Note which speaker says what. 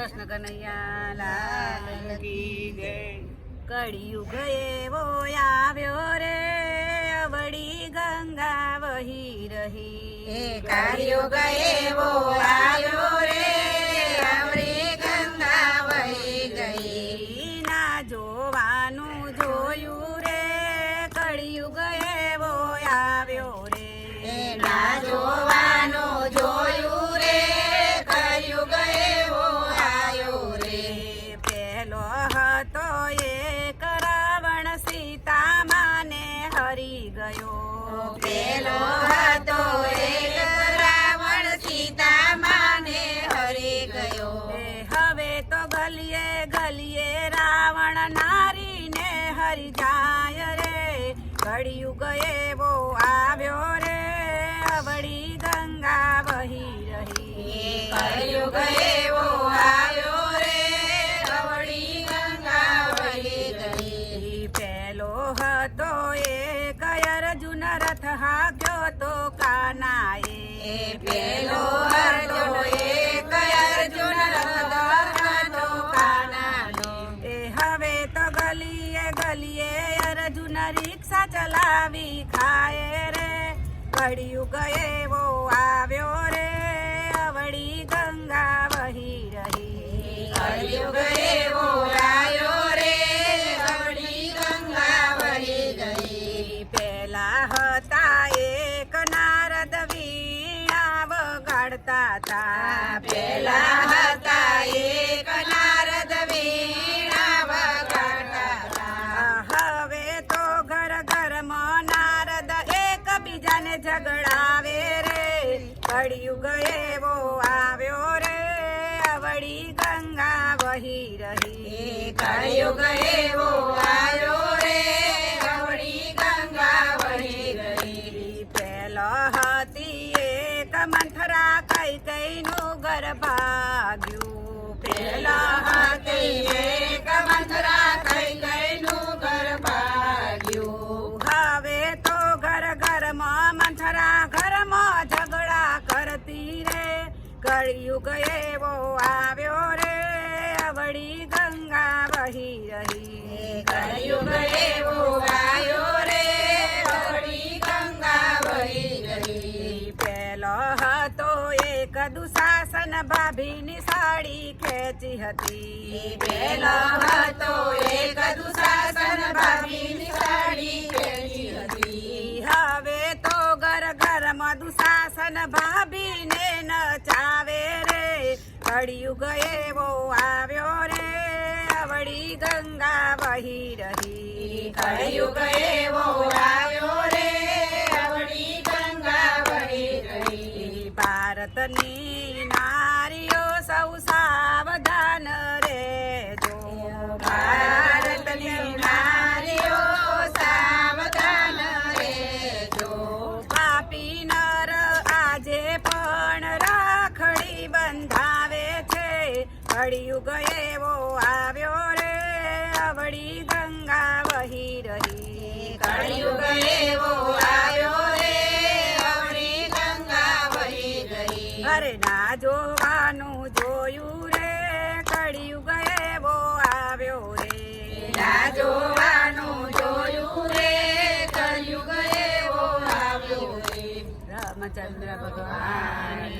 Speaker 1: કૃષ્ણ કનૈયા લાલ કી જય। કળિયુગ એવો આવ્યો રે અવળી ગંગા વહી રહી।
Speaker 2: કળિયુગ એવો આવ્યો રે અવળી ગંગા વહી ગઈ।
Speaker 1: ના જોવાનું જોયું રે કળિયુગ એવો આવ્યો રે।
Speaker 2: ના જોવાનું જોયું રે કળિયુગ એવો આવ્યો રે।
Speaker 1: પહેલો હતો એક રાવણ સીતા માને હરી ગયો।
Speaker 2: પેલો હતો એક રાવણ સીતા માને હરી ગયો।
Speaker 1: હવે તો ગલીએ ગલીએ રાવણ નારીને હરી જાય રે। કળિયુગ એવો આવ્યો રે અવળી ગંગા વહી રહી।
Speaker 2: કળિયુગ એવો આવ્યો રે અવળી ગંગા વહી ગઈ।
Speaker 1: પેલો હતો એક અર્જુન રથ હાક્યો તો કાનાએ।
Speaker 2: પેલો હતો એક અર્જુન રથ હાક્યો કાનાનો।
Speaker 1: હવે તો ગલીએ ગલીએ અર્જુન રિક્ષા ચલાવી ખાય રે। કળિયુગ એવો આવ્યો રે અવળી ગંગા વહી રહી।
Speaker 2: કળિયુગ એવો આવ્યો રે અવળી ગંગા વહી ગઈ।
Speaker 1: પેલા હતા એક નારદ વીણા વગાડતા તા।
Speaker 2: પેલા હતા એક નારદ વીણા વગાડતા હતા।
Speaker 1: હવે તો ઘર ઘરમાં નારદ એકબીજાને ઝઘડાવે રે। કળિયુગ એવો આવ્યો રે અવળી ગંગા વહી રહી।
Speaker 2: કળિયુગ એવો આવ્યો રે અવળી ગંગા વહી ગઈ।
Speaker 1: પેલો હતી એક મંથરા કઈ કઈનું ઘર ભાગ્યું।
Speaker 2: પેલા હતી એક મંથરા કઈ કઈનું ઘર ભાગ્યું।
Speaker 1: હવે તો ઘર ઘરમાં મંથરા ઘરમાં ઝઘડા કરતી રે। કળિયુગ એવો આવ્યો રે અવળી ગંગા વહી રહી।
Speaker 2: કળિયુગ એવો આવ્યો રે અવળી ગંગા વહી ગઈ।
Speaker 1: પેલો હતો એક દુશાસન ભાભીની સાડી ખેંચી હતી।
Speaker 2: પેલો હતો એક દુશાસન ભાભીની સાડી ખેંચી હતી।
Speaker 1: હવે તો ઘર ઘરમાં દુશાસન ભાભીને નચાવે રે। કળિયુગ એવો આવ્યો રે અવળી ગંગા વહી રહી।
Speaker 2: કળિયુગ એવો આવ્યો રે અવળી ગંગા વહી ગઈ।
Speaker 1: ભારતની નારીઓ સૌ સાવધાન રેજો।
Speaker 2: ભારતની નારીઓ સાવધાન રહેજો।
Speaker 1: પાપી નર આજે પણ રાખડી બંધાવે છે। કળિયુગ એવો આવ્યો રે અવળી ગંગા વહી રહી।
Speaker 2: કળિયુગ એવો આવ્યો રે અવળી ગંગા વહી ગઈ।
Speaker 1: અરે ના જોવાનું જોયું રે કળિયુગ એવો આવ્યો રે।
Speaker 2: ના જોવાનું જોયું રે કળિયુગ એવો આવ્યો રે।
Speaker 1: રામચંદ્ર ભગવાન